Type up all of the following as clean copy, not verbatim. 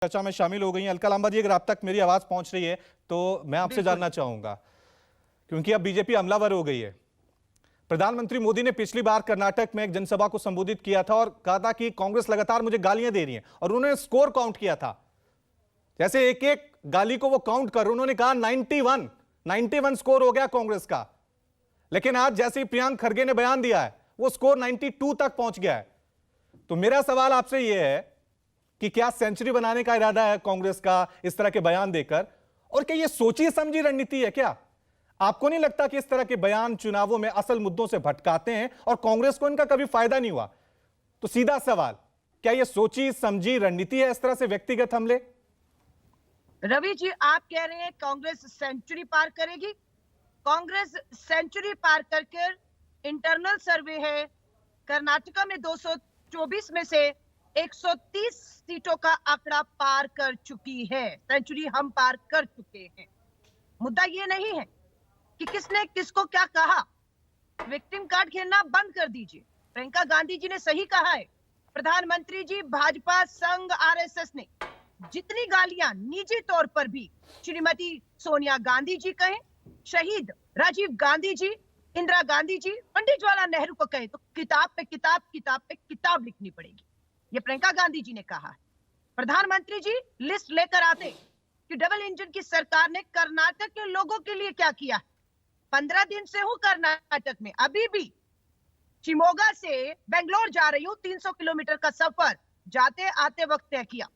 चर्चा में शामिल हो गई हैं। अलका लांबा जी, अगर आप तक मेरी आवाज पहुंच रही है तो मैं आपसे जानना चाहूंगा, क्योंकि अब बीजेपी हमलावर हो गई है। प्रधानमंत्री मोदी ने पिछली बार कर्नाटक में एक जनसभा को संबोधित किया था और कहा था कि कांग्रेस लगातार मुझे गालियां दे रही है, और उन्होंने स्कोर काउंट किया था, जैसे एक एक गाली को वो काउंट कर, उन्होंने कहा 91 स्कोर हो गया कांग्रेस का। लेकिन आज जैसे ही प्रियंक खरगे ने बयान दिया है, वो स्कोर 92 तक पहुंच गया है। तो मेरा सवाल आपसे यह है कि क्या सेंचुरी बनाने का इरादा है कांग्रेस का इस तरह के बयान देकर, और क्या यह सोची समझी रणनीति है? क्या आपको नहीं लगता कि इस तरह के बयान चुनावों में असल मुद्दों से भटकाते हैं और कांग्रेस को इनका कभी फायदा नहीं हुआ? तो सीधा सवाल, क्या यह सोची समझी रणनीति है इस तरह से व्यक्तिगत हमले? रवि जी, आप कह रहे हैं कांग्रेस सेंचुरी पार करेगी? कांग्रेस सेंचुरी पार करके, इंटरनल सर्वे है, कर्नाटका में 224 में से 130 सीटों का आंकड़ा पार कर चुकी है। सेंचुरी हम पार कर चुके हैं। मुद्दा ये नहीं है कि किसने किसको क्या कहा। विक्टिम कार्ड खेलना बंद कर दीजिए। प्रियंका गांधी जी ने सही कहा है। प्रधानमंत्री जी, भाजपा, संघ, आरएसएस ने जितनी गालियां निजी तौर पर भी श्रीमती सोनिया गांधी जी कहें, शहीद राजीव गांधी जी, इंदिरा गांधी जी, पंडित जवाहरलाल नेहरू को कहे, तो किताब पे किताब, किताब पे किताब लिखनी पड़ेगी। ये प्रियंका गांधी जी ने कहा है। प्रधानमंत्री जी लिस्ट लेकर आते कि डबल इंजन की सरकार ने कर्नाटक के लोगों के लिए क्या किया है। 15 दिन से हूं कर्नाटक में, अभी भी शिमोगा से बेंगलोर जा रही हूं। 300 किलोमीटर का सफर जाते आते वक्त तय किया।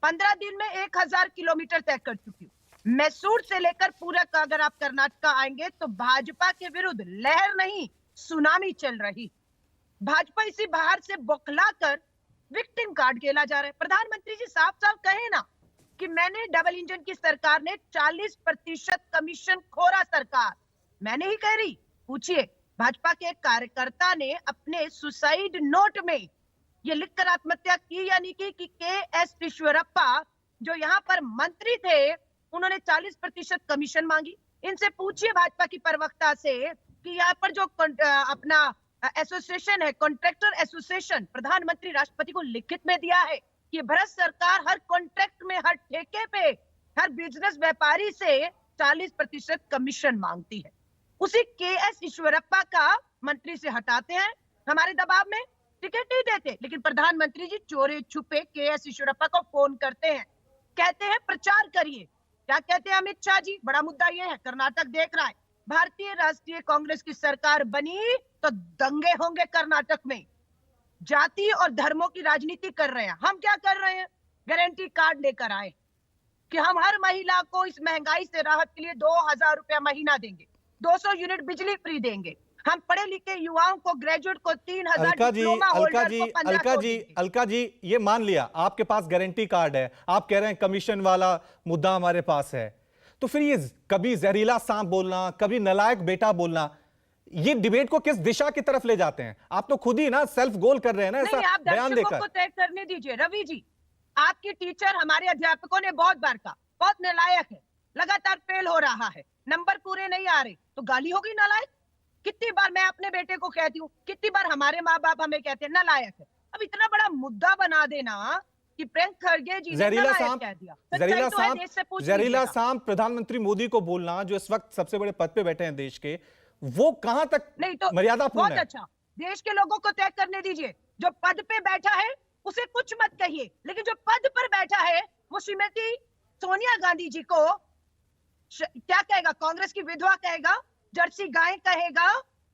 15 दिन में 1000 किलोमीटर तय कर चुकी हूं। मैसूर से लेकर पूरा का अगर आप कर्नाटका आएंगे तो भाजपा के विरुद्ध लहर नहीं, सुनामी चल रही। भाजपा इसी बाहर से बौखलाकर विक्टिम कार्ड खेला जा रहा है। प्रधानमंत्री जी साफ साफ कहे ना कि मैंने, डबल इंजन की सरकार ने 40% कमीशन खोरा सरकार, मैंने ही कह रही। पूछिए, भाजपा के एक कार्यकर्ता ने अपने सुसाइड नोट में ये लिखकर आत्महत्या की या नहीं की कि के.एस. ईश्वरप्पा जो यहाँ पर मंत्री थे, उन्होंने 40% कमीशन मांगी। इनसे पूछिए भाजपा की प्रवक्ता से कि यहाँ पर जो अपना एसोसिएशन है, कॉन्ट्रैक्टर एसोसिएशन, प्रधानमंत्री राष्ट्रपति को लिखित में दिया है कि भारत सरकार हर कॉन्ट्रैक्ट में, हर ठेके पे, हर बिजनेस व्यापारी से 40% कमीशन मांगती है। उसी के.एस. ईश्वरप्पा का मंत्री से हटाते हैं, हमारे दबाव में टिकट नहीं देते, लेकिन प्रधानमंत्री जी चोरी छुपे के.एस. ईश्वरप्पा को फोन करते हैं, कहते हैं प्रचार करिए। क्या कहते हैं अमित शाह जी? बड़ा मुद्दा ये है, कर्नाटक देख रहा है, भारतीय राष्ट्रीय कांग्रेस की सरकार बनी तो दंगे होंगे कर्नाटक में। जाति और धर्मों की राजनीति कर रहे हैं। हम क्या कर रहे हैं? गारंटी कार्ड लेकर आए कि हम हर महिला को इस महंगाई से राहत के लिए 2000 रुपया महीना देंगे, 200 यूनिट बिजली फ्री देंगे, हम पढ़े लिखे युवाओं को, ग्रेजुएट को 3000 डिप्लोमा होल्डर को 1500 देंगे। अलका जी, ये मान लिया आपके पास गारंटी कार्ड है, आप कह रहे हैं कमीशन वाला मुद्दा हमारे पास है, तो फिर ये कभी जहरीला सांप बोलना, कभी नालायक बेटा बोलना, ये डिबेट को किस दिशा की तरफ ले जाते हैं? आप तो खुद ही ना सेल्फ गोल कर रहे हैं ना ऐसा बयान देकर। को तय करने दीजिए। रवि जी, आपकी टीचर, हमारे अध्यापकों ने बहुत बार कहा बहुत नालायक है, लगातार फेल हो रहा है, नंबर पूरे नहीं आ रहे, तो गाली होगी नालायक। कितनी बार मैं अपने बेटे को कहती हूँ, कितनी बार हमारे माँ बाप हमें कहते हैं नालायक है। अब इतना बड़ा मुद्दा बना देना कि प्रियंक खरगे जी ने नालायक कह दिया, जहरीला सांप प्रधानमंत्री मोदी को बोलना, जो इस वक्त सबसे बड़े पद पे बैठे हैं देश के, वो कहां तक नहीं तो मर्यादापूर्ण है? अच्छा, देश के लोगों को तय करने दीजिए। जो पद पे बैठा है उसे कुछ मत कहिए, लेकिन जो पद पर बैठा है वो श्रीमती सोनिया गांधी जी को क्या कहेगा? कांग्रेस की विधवा कहेगा, जर्सी गाय कहेगा,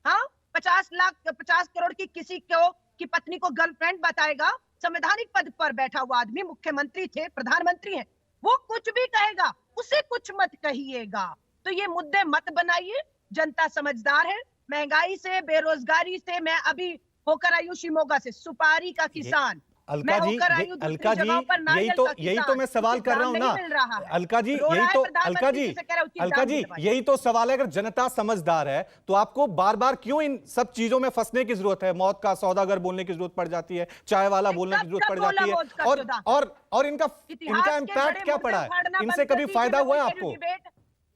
हाँ, 50 करोड़ की किसी को की पत्नी को गर्लफ्रेंड बताएगा। संवैधानिक पद पर बैठा हुआ आदमी, मुख्यमंत्री थे, प्रधानमंत्री हैं, वो कुछ भी कहेगा, उसे कुछ मत कहिएगा। तो ये मुद्दे मत बनाइए। जनता समझदार है। महंगाई से, बेरोजगारी से, मैं अभी होकर आई हूँ शिमोगा से, सुपारी का किसान। अलका जी, यही तो मैं सवाल कर रहा हूं ना अलका जी, यही तो सवाल है। अगर जनता समझदार है तो आपको बार बार क्यों इन सब चीजों में फंसने की जरूरत है? मौत का सौदागर बोलने की जरूरत पड़ जाती है, चाय वाला बोलने की जरूरत पड़ जाती है, और इनका इम्पैक्ट क्या पड़ा है? इनसे कभी फायदा हुआ है आपको?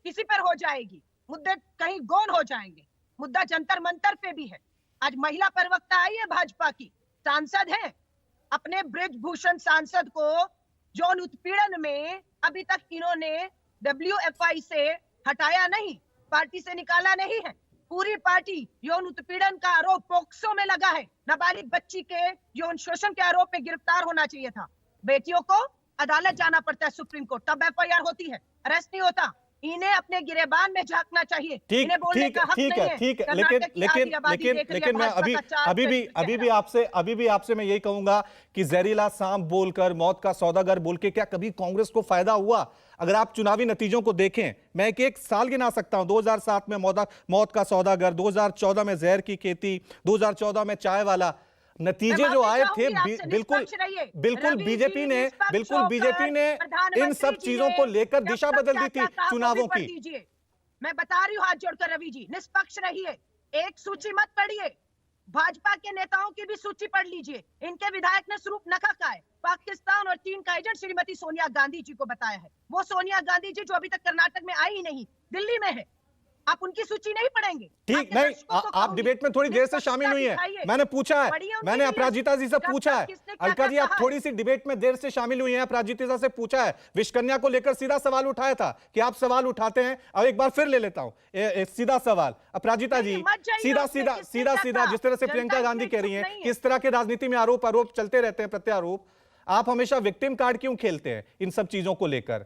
किसी पर हो जाएगी, मुद्दे कहीं गोल हो जाएंगे। मुद्दा जंतर मंतर पे भी है। आज महिला प्रवक्ता आई है भाजपा की, सांसद है, अपने ब्रिजभूषण सांसद को यौन उत्पीड़न में अभी तक इन्होंने WFI से हटाया नहीं, पार्टी से निकाला नहीं है। पूरी पार्टी यौन उत्पीड़न का आरोप पोक्सो में लगा है। नाबालिग बच्ची के यौन शोषण के आरोप में गिरफ्तार होना चाहिए था। बेटियों को अदालत जाना पड़ता है, सुप्रीम कोर्ट, तब FIR होती है, अरेस्ट नहीं होता। इन्हें अपने गिरेबान में झांकना चाहिए। ठीक इन्हें बोलने का हक नहीं है। ठीक है, कर्नाटक की आधी आबादी देख रही है लेकिन मैं भाजपा का 4% अभी भी आपसे मैं यही कहूंगा कि जहरीला सांप बोलकर, मौत का सौदागर बोल के क्या कभी कांग्रेस को फायदा हुआ? अगर आप चुनावी नतीजों को देखें, मैं एक साल गिना सकता हूं, 2007 में मौत का सौदागर, 2014 में जहर की खेती, 2014 में चाय वाला। नतीजे जो आए थे बिल्कुल बीजेपी ने इन सब चीजों को लेकर दिशा बदल दी थी चुनावों की। मैं बता रही हूँ हाथ जोड़कर रवि जी, निष्पक्ष रहिए, एक सूची मत पढ़िए, भाजपा के नेताओं की भी सूची पढ़ लीजिए। इनके विधायक ने स्वरूप नखा का है, पाकिस्तान और चीन का एजेंट श्रीमती सोनिया गांधी जी को बताया है। वो सोनिया गांधी जी जो अभी तक कर्नाटक में आई ही नहीं, दिल्ली में है। आप उनकी सूची नहीं पढ़ेंगे। ठीक नहीं, आप डिबेट में थोड़ी देर से शामिल हुई है। मैंने पूछा है, मैंने अपराजिता जी से पूछा है, अलका जी आप थोड़ी सी डिबेट में देर से शामिल हुई हैं, अपराजिता से पूछा है, विश्वकन्या को लेकर सीधा सवाल उठाया था कि आप सवाल उठाते हैं। और एक बार फिर ले लेता हूं सीधा सवाल, अपराजिता जी सीधा जिस तरह से प्रियंका गांधी कह रही हैं, किस तरह के राजनीति में आरोप चलते रहते हैं, प्रत्यारोप, आप हमेशा विक्टिम कार्ड क्यों खेलते हैं इन सब चीजों को लेकर?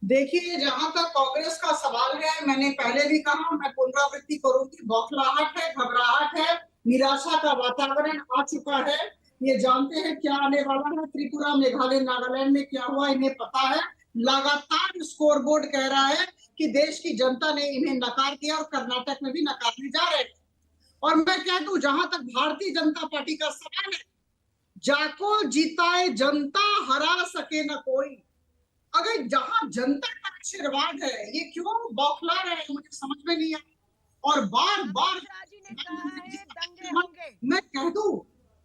देखिए, जहां तक कांग्रेस का सवाल है, मैंने पहले भी कहा, मैं पुनरावृत्ति करूंगी, बौखलाहट है, घबराहट है, निराशा का वातावरण आ चुका है। ये जानते हैं क्या आने वाला है। त्रिपुरा, मेघालय, नागालैंड में क्या हुआ इन्हें पता है। लगातार स्कोरबोर्ड कह रहा है कि देश की जनता ने इन्हें नकार दिया और कर्नाटक में भी नकारने जा रहे हैं। और मैं कह दूं, जहां तक भारतीय जनता पार्टी का सवाल है, जाको जिताए जनता, हरा सके न कोई। अगर जहां जनता का आशीर्वाद है, ये क्यों बौखला रहे हैं, मुझे समझ में नहीं आया। और बार बार मैं कह दूं,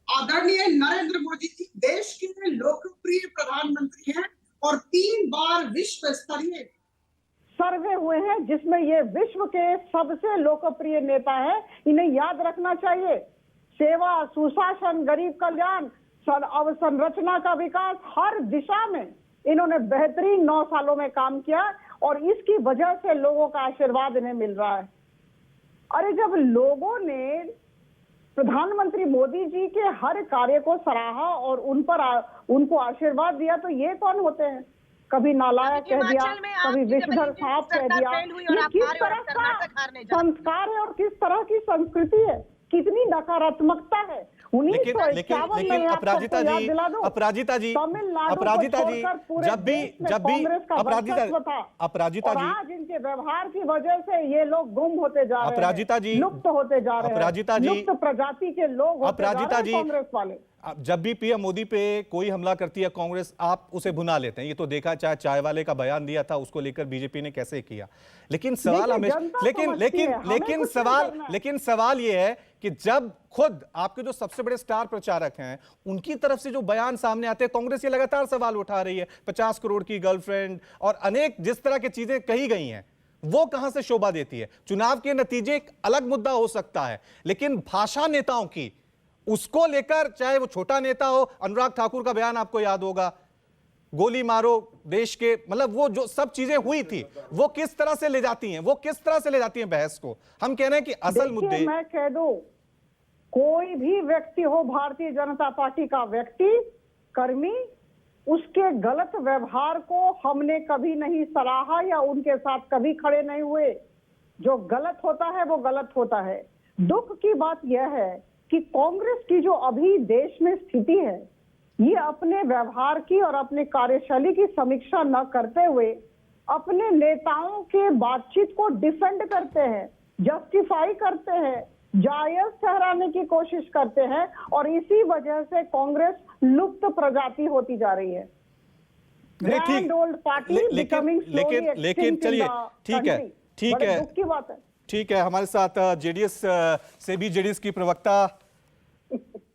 आदरणीय नरेंद्र मोदी जी देश के लोकप्रिय प्रधानमंत्री हैं और 3 बार विश्व स्तरीय सर्वे हुए हैं जिसमें ये विश्व के सबसे लोकप्रिय नेता हैं। इन्हें याद रखना चाहिए। सेवा, सुशासन, गरीब कल्याण, अवसंरचना का विकास, हर दिशा में इन्होंने बेहतरीन 9 सालों में काम किया और इसकी वजह से लोगों का आशीर्वाद इन्हें मिल रहा है। अरे जब लोगों ने प्रधानमंत्री मोदी जी के हर कार्य को सराहा और उनको आशीर्वाद दिया, तो ये कौन होते हैं? कभी नालायक कह दिया, कभी विषधर सांप कह दिया। ये किस तरह का संस्कार है और किस तरह की संस्कृति है? कितनी नकारात्मकता है। लेकिन अपराजिता जी आज इनके व्यवहार की वजह से ये लोग गुम होते जा रहे हैं, लुप्त होते जा रहे हैं, लुप्त प्रजाति के लोग होते जा रहे हैं कांग्रेस वाले। जब भी पीएम मोदी पे कोई हमला करती है कांग्रेस, आप उसे भुना लेते हैं। ये तो देखा, चाहे चाय वाले का बयान दिया था, उसको लेकर बीजेपी ने कैसे किया। लेकिन सवाल हमेशा लेकिन सवाल ये है कि जब खुद आपके जो सबसे बड़े स्टार प्रचारक हैं, उनकी तरफ से जो बयान सामने आते हैं, कांग्रेस ये लगातार सवाल उठा रही है। 50 करोड़ की गर्लफ्रेंड और अनेक जिस तरह की चीजें कही गई हैं, वो कहां से शोभा देती है? चुनाव के नतीजे एक अलग मुद्दा हो सकता है, लेकिन भाषा नेताओं की, उसको लेकर, चाहे वो छोटा नेता हो, अनुराग ठाकुर का बयान आपको याद होगा, गोली मारो देश के, मतलब वो जो सब चीजें हुई थी, वो किस तरह से ले जाती हैं बहस को। हम कह रहे हैं कि असल मुद्दे, मैं कह दूं, कोई भी व्यक्ति हो, भारतीय जनता पार्टी का व्यक्ति, कर्मी, उसके गलत व्यवहार को हमने कभी नहीं सराहा या उनके साथ कभी खड़े नहीं हुए। जो गलत होता है वो गलत होता है। दुख की बात यह है कि कांग्रेस की जो अभी देश में स्थिति है, ये अपने व्यवहार की और अपने कार्यशैली की समीक्षा न करते हुए अपने नेताओं के बातचीत को डिफेंड करते हैं, जस्टिफाई करते हैं, जायज ठहराने की कोशिश करते हैं और इसी वजह से कांग्रेस लुप्त प्रजाति होती जा रही है। Grand old party becoming slowly extinct. लेकिन चलिए, ठीक है, दुख की बात है। ठीक है, हमारे साथ जेडीएस से भी जेडीएस की प्रवक्ता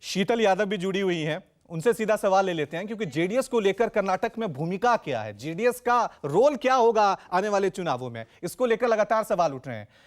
शीतल यादव भी जुड़ी हुई हैं। उनसे सीधा सवाल ले लेते हैं, क्योंकि जेडीएस को लेकर कर्नाटक में भूमिका क्या है, जेडीएस का रोल क्या होगा आने वाले चुनावों में, इसको लेकर लगातार सवाल उठ रहे हैं।